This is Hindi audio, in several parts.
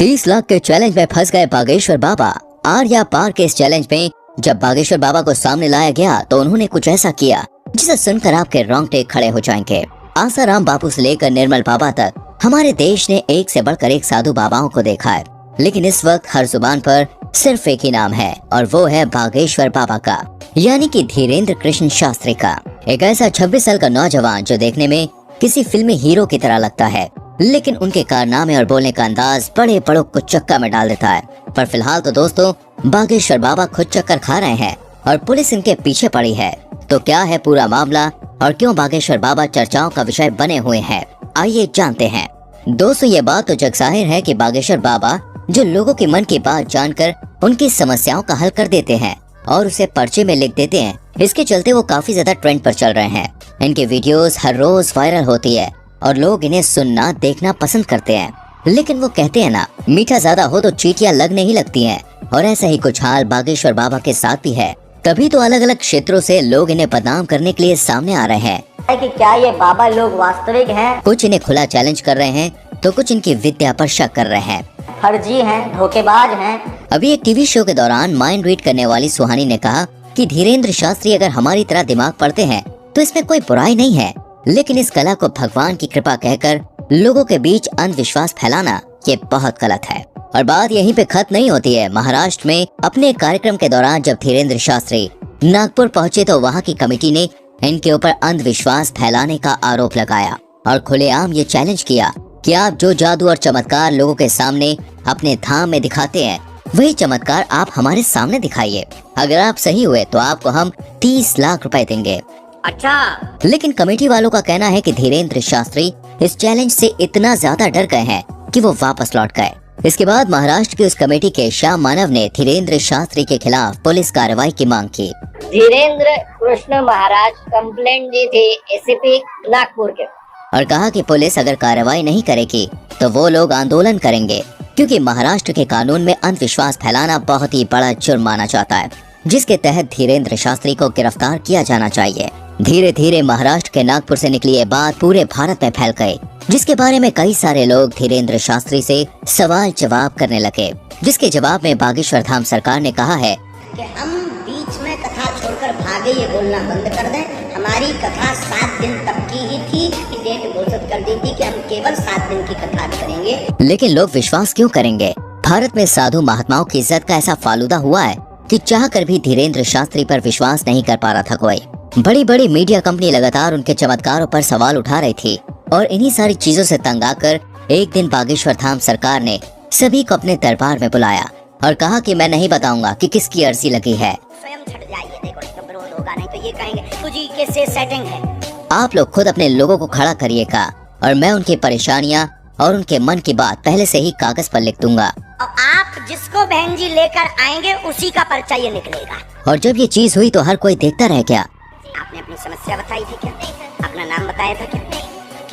30 लाख के चैलेंज में फंस गए बागेश्वर बाबा। आर्या पार के इस चैलेंज में जब बागेश्वर बाबा को सामने लाया गया तो उन्होंने कुछ ऐसा किया जिसे सुनकर आपके रोंगटे खड़े हो जाएंगे। आसाराम बापू से लेकर निर्मल बाबा तक हमारे देश ने एक से बढ़कर एक साधु बाबाओं को देखा है, लेकिन इस वक्त हर जुबान पर सिर्फ एक ही नाम है और वो है बागेश्वर बाबा का, यानी कि धीरेन्द्र कृष्ण शास्त्री का। एक ऐसा 26 साल का नौजवान जो देखने में किसी फिल्मी हीरो की तरह लगता है, लेकिन उनके कारनामे और बोलने का अंदाज बड़े बड़ों को चक्का में डाल देता है। पर फिलहाल तो दोस्तों बागेश्वर बाबा खुद चक्कर खा रहे हैं और पुलिस इनके पीछे पड़ी है। तो क्या है पूरा मामला और क्यों बागेश्वर बाबा चर्चाओं का विषय बने हुए हैं, आइए जानते हैं। दोस्तों ये बात तो जगजाहिर है कि बागेश्वर बाबा जो लोगों के मन की बात जानकर उनकी समस्याओं का हल कर देते हैं और उसे पर्चे में लिख देते हैं, इसके चलते वो काफी ज्यादा ट्रेंड पर चल रहे हैं। इनकी वीडियोस हर रोज वायरल होती है और लोग इन्हें सुनना देखना पसंद करते हैं। लेकिन वो कहते हैं ना, मीठा ज्यादा हो तो चींटियां लगने ही लगती हैं, और ऐसा ही कुछ हाल बागेश्वर बाबा के साथ भी है। तभी तो अलग अलग क्षेत्रों से लोग इन्हें बदनाम करने के लिए सामने आ रहे हैं कि क्या ये बाबा लोग वास्तविक हैं? कुछ इन्हें खुला चैलेंज कर रहे हैं तो कुछ इनकी विद्या पर शक कर रहे हैं, फर्जी हैं, धोखेबाज हैं। अभी एक टीवी शो के दौरान माइंड रीड करने वाली सुहानी ने कहा कि धीरेन्द्र शास्त्री अगर हमारी तरह दिमाग पढ़ते हैं तो इसमें कोई बुराई नहीं है, लेकिन इस कला को भगवान की कृपा कहकर लोगों के बीच अंधविश्वास फैलाना ये बहुत गलत है। और बात यहीं पे खत्म नहीं होती है। महाराष्ट्र में अपने कार्यक्रम के दौरान जब धीरेन्द्र शास्त्री नागपुर पहुंचे तो वहां की कमेटी ने इनके ऊपर अंधविश्वास फैलाने का आरोप लगाया और खुलेआम ये चैलेंज किया कि आप जो जादू और चमत्कार लोगों के सामने अपने धाम में दिखाते हैं वही चमत्कार आप हमारे सामने दिखाइए। अगर आप सही हुए तो आपको हम 30 लाख रुपए देंगे। अच्छा, लेकिन कमेटी वालों का कहना है कि धीरेन्द्र शास्त्री इस चैलेंज से इतना ज्यादा डर गए हैं कि वो वापस लौट गए। इसके बाद महाराष्ट्र की उस कमेटी के श्याम मानव ने धीरेन्द्र शास्त्री के खिलाफ पुलिस कार्रवाई की मांग की। धीरेन्द्र कृष्ण महाराज कंप्लेंट दी थी एसीपी नागपुर के और कहा कि पुलिस अगर कार्रवाई नहीं करेगी तो वो लोग आंदोलन करेंगे, क्योंकि महाराष्ट्र के कानून में अंधविश्वास फैलाना बहुत ही बड़ा जुर्म माना जाता है, जिसके तहत धीरेन्द्र शास्त्री को गिरफ्तार किया जाना चाहिए। धीरे धीरे महाराष्ट्र के नागपुर से निकली ये बात पूरे भारत में फैल गई, जिसके बारे में कई सारे लोग धीरेन्द्र शास्त्री से सवाल जवाब करने लगे, जिसके जवाब में बागेश्वर धाम सरकार ने कहा है कि हम बीच में कथा छोड़कर भागे ये बोलना बंद कर दें। हमारी कथा 7 दिन तक की ही थी कि डेट घोषित कर दी थी कि हम केवल 7 दिन की कथा करेंगे। लेकिन लोग विश्वास क्यों करेंगे? भारत में साधु महात्माओं की इज्जत का ऐसा फालूदा हुआ है कि चाह कर भी धीरेन्द्र शास्त्री पर विश्वास नहीं कर पा रहा था कोई। बड़ी बड़ी मीडिया कंपनी लगातार उनके चमत्कारों पर सवाल उठा रही थी और इन्हीं सारी चीजों से तंग आकर एक दिन बागेश्वर धाम सरकार ने सभी को अपने दरबार में बुलाया और कहा कि मैं नहीं बताऊंगा कि किसकी अर्जी लगी है। स्वयं छट जाइए, देखो इसका विरोध होगा नहीं तो ये कहेंगे तुझी के से सेटिंग है। आप लोग खुद अपने लोगों को खड़ा करिएगा और मैं उनकी परेशानियां और उनके मन की बात पहले से ही कागज पर लिख दूंगा और आप जिसको बहन जी लेकर आएंगे उसी का पर्चा ये निकलेगा। और जब ये चीज हुई तो हर कोई देखता रह गया। आपने अपनी समस्या बताई थी क्या? अपना नाम बताया था क्या?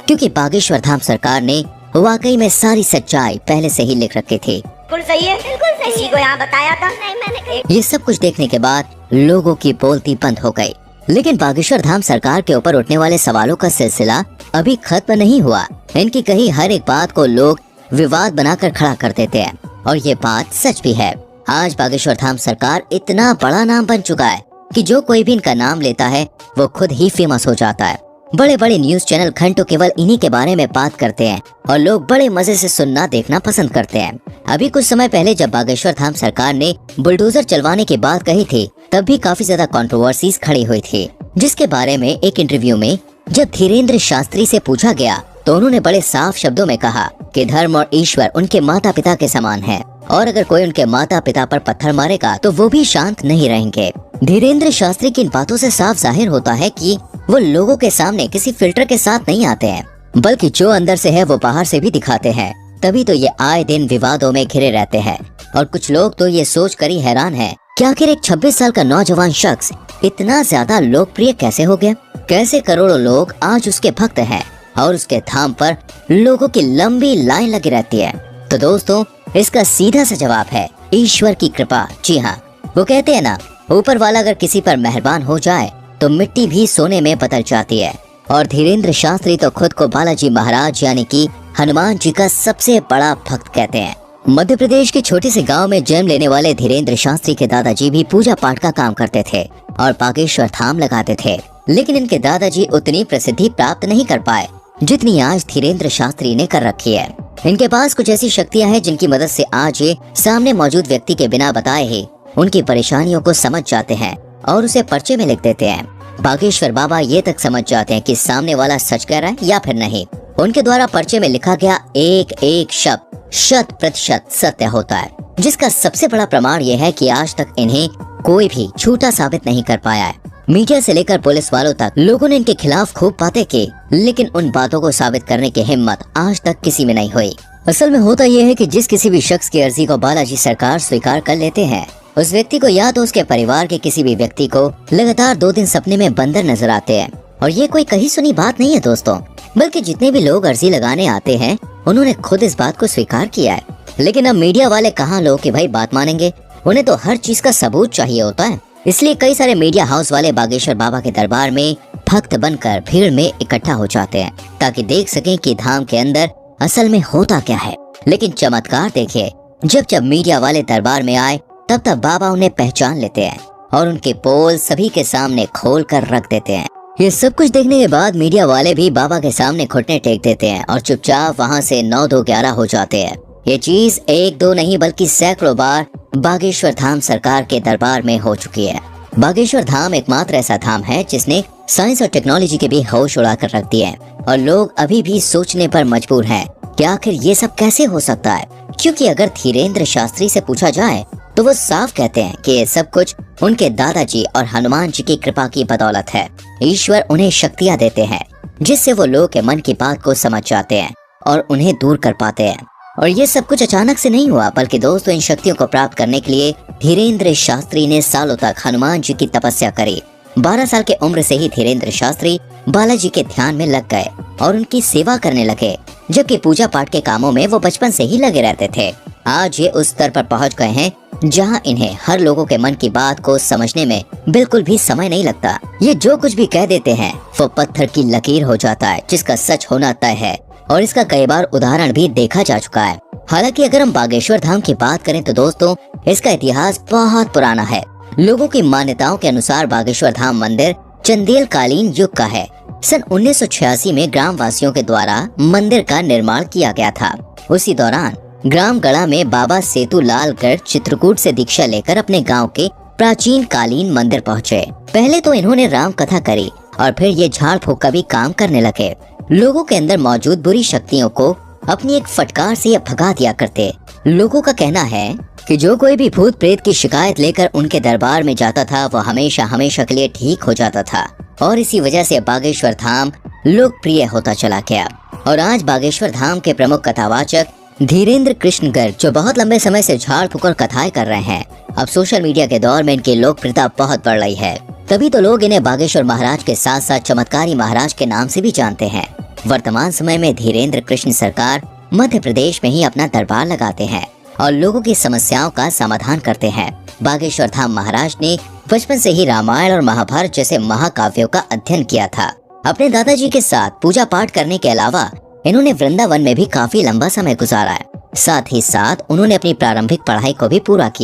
क्योंकि बागेश्वर धाम सरकार ने वाकई में सारी सच्चाई पहले से ही लिख रखी थी। बिल्कुल सही है, बिल्कुल सही। किसी को यहाँ बताया था? नहीं, मैंने। ये सब कुछ देखने के बाद लोगों की बोलती बंद हो गई, लेकिन बागेश्वर धाम सरकार के ऊपर उठने वाले सवालों का सिलसिला अभी खत्म नहीं हुआ। इनकी कही हर एक बात को लोग विवाद बनाकर खड़ा कर देते हैं और ये बात सच भी है। आज बागेश्वर धाम सरकार इतना बड़ा नाम बन चुका है कि जो कोई भी इनका नाम लेता है वो खुद ही फेमस हो जाता है। बड़े बड़े न्यूज चैनल घंटों केवल इन्हीं के बारे में बात करते हैं और लोग बड़े मजे से सुनना देखना पसंद करते हैं। अभी कुछ समय पहले जब बागेश्वर धाम सरकार ने बुलडोजर चलवाने की बात कही थी तब भी काफी ज्यादा कंट्रोवर्सीज खड़ी हुई थी, जिसके बारे में एक इंटरव्यू में जब धीरेन्द्र शास्त्री से पूछा गया तो उन्होंने बड़े साफ शब्दों में कहा कि धर्म और ईश्वर उनके माता पिता के समान है और अगर कोई उनके माता पिता पर पत्थर मारेगा तो वो भी शांत नहीं रहेंगे। धीरेन्द्र शास्त्री की इन बातों से साफ जाहिर होता है कि वो लोगों के सामने किसी फिल्टर के साथ नहीं आते हैं, बल्कि जो अंदर से है वो बाहर से भी दिखाते हैं। तभी तो ये आए दिन विवादों में घिरे रहते हैं और कुछ लोग तो ये सोच कर ही हैरान है कि आखिर एक 26 साल का नौजवान शख्स इतना ज्यादा लोकप्रिय कैसे हो गया? कैसे करोड़ों लोग आज उसके भक्त हैं और उसके धाम पर लोगों की लंबी लाइन लगी रहती है? तो दोस्तों इसका सीधा सा जवाब है ईश्वर की कृपा। जी हाँ, वो कहते हैं ना, ऊपर वाला अगर किसी पर मेहरबान हो जाए तो मिट्टी भी सोने में बदल जाती है। और धीरेन्द्र शास्त्री तो खुद को बालाजी महाराज यानी कि हनुमान जी का सबसे बड़ा भक्त कहते हैं। मध्य प्रदेश के छोटे से गांव में जन्म लेने वाले धीरेन्द्र शास्त्री के दादाजी भी पूजा पाठ का काम करते थे और बागेश्वर धाम लगाते थे, लेकिन इनके दादाजी उतनी प्रसिद्धि प्राप्त नहीं कर पाए जितनी आज धीरेन्द्र शास्त्री ने कर रखी है। इनके पास कुछ ऐसी शक्तियां हैं जिनकी मदद से आज ये सामने मौजूद व्यक्ति के बिना बताए ही उनकी परेशानियों को समझ जाते हैं और उसे पर्चे में लिख देते हैं। बागेश्वर बाबा ये तक समझ जाते हैं कि सामने वाला सच कह रहा है या फिर नहीं। उनके द्वारा पर्चे में लिखा गया एक एक शब्द 100% सत्य होता है, जिसका सबसे बड़ा प्रमाण यह है कि आज तक इन्हें कोई भी झूठा साबित नहीं कर पाया है। मीडिया से लेकर पुलिस वालों तक लोगों ने इनके खिलाफ खूब बातें की, लेकिन उन बातों को साबित करने की हिम्मत आज तक किसी में नहीं हुई। असल में होता यह है कि जिस किसी भी शख्स की अर्जी को बालाजी सरकार स्वीकार कर लेते हैं, उस व्यक्ति को या तो उसके परिवार के किसी भी व्यक्ति को लगातार 2 दिन सपने में बंदर नजर आते हैं। और ये कोई कहीं सुनी बात नहीं है दोस्तों, बल्कि जितने भी लोग अर्जी लगाने आते हैं उन्होंने खुद इस बात को स्वीकार किया है। लेकिन अब मीडिया वाले कहाँ लोग कि भाई बात मानेंगे, उन्हें तो हर चीज का सबूत चाहिए होता है। इसलिए कई सारे मीडिया हाउस वाले बागेश्वर बाबा के दरबार में भक्त बनकर भीड़ में इकट्ठा हो जाते हैं ताकि देख सकें कि धाम के अंदर असल में होता क्या है। लेकिन चमत्कार देखिए, जब मीडिया वाले दरबार में आए तब बाबा उन्हें पहचान लेते हैं और उनके पोल सभी के सामने खोल कर रख देते हैं। ये सब कुछ देखने के बाद मीडिया वाले भी बाबा के सामने घुटने टेक देते हैं और चुपचाप वहाँ से 9-2-11 हो जाते हैं। ये चीज 1-2 नहीं बल्कि सैकड़ों बार बागेश्वर धाम सरकार के दरबार में हो चुकी है। बागेश्वर धाम एकमात्र ऐसा धाम है जिसने साइंस और टेक्नोलॉजी के भी होश उड़ा कर रख दिए हैं और लोग अभी भी सोचने पर मजबूर हैं कि आखिर ये सब कैसे हो सकता है। क्योंकि अगर धीरेन्द्र शास्त्री से पूछा जाए तो वो साफ कहते हैं कि ये सब कुछ उनके दादाजी और हनुमान जी की कृपा की बदौलत है। ईश्वर उन्हें शक्तियाँ देते हैं जिससे वो लोग के मन की बात को समझ जाते हैं और उन्हें दूर कर पाते हैं। और ये सब कुछ अचानक से नहीं हुआ, बल्कि दोस्तों इन शक्तियों को प्राप्त करने के लिए धीरेन्द्र शास्त्री ने सालों तक हनुमान जी की तपस्या करी। 12 साल के उम्र से ही धीरेन्द्र शास्त्री बालाजी के ध्यान में लग गए और उनकी सेवा करने लगे, जबकि पूजा पाठ के कामों में वो बचपन से ही लगे रहते थे। आज ये उस स्तर पर पहुंच गए हैं जहां इन्हें हर लोगों के मन की बात को समझने में बिल्कुल भी समय नहीं लगता। ये जो कुछ भी कह देते हैं वो पत्थर की लकीर हो जाता है, जिसका सच होना तय है और इसका कई बार उदाहरण भी देखा जा चुका है। हालांकि अगर हम बागेश्वर धाम की बात करें तो दोस्तों इसका इतिहास बहुत पुराना है। लोगों की मान्यताओं के अनुसार बागेश्वर धाम मंदिर चंदेल कालीन युग का है। सन 1986 में ग्राम वासियों के द्वारा मंदिर का निर्माण किया गया था। उसी दौरान ग्राम गढ़ा में बाबा सेतुलाल गर्ग चित्रकूट से दीक्षा लेकर अपने गांव के प्राचीन कालीन मंदिर पहुंचे। पहले तो इन्होंने राम कथा करी और फिर ये झाड़ फूक का भी काम करने लगे। लोगों के अंदर मौजूद बुरी शक्तियों को अपनी एक फटकार से ये भगा दिया करते। लोगों का कहना है कि जो कोई भी भूत प्रेत की शिकायत लेकर उनके दरबार में जाता था वो हमेशा के लिए ठीक हो जाता था और इसी वजह से बागेश्वर धाम लोकप्रिय होता चला गया। और आज बागेश्वर धाम के प्रमुख कथावाचक धीरेन्द्र कृष्ण गर्ग, जो बहुत लंबे समय से झाड़ फूक और कथाएं कर रहे हैं, अब सोशल मीडिया के दौर में इनकी लोकप्रियता बहुत बढ़ रही है। तभी तो लोग इन्हें बागेश्वर महाराज के साथ साथ चमत्कारी महाराज के नाम से भी जानते हैं। वर्तमान समय में धीरेन्द्र कृष्ण सरकार मध्य प्रदेश में ही अपना दरबार लगाते हैं और लोगों की समस्याओं का समाधान करते हैं। बागेश्वर धाम महाराज ने बचपन से ही रामायण और महाभारत जैसे महाकाव्यों का अध्ययन किया था। अपने दादाजी के साथ पूजा पाठ करने के अलावा इन्होंने वृंदावन में भी काफी लंबा समय गुजारा है। साथ ही साथ उन्होंने अपनी प्रारंभिक पढ़ाई को भी पूरा किया।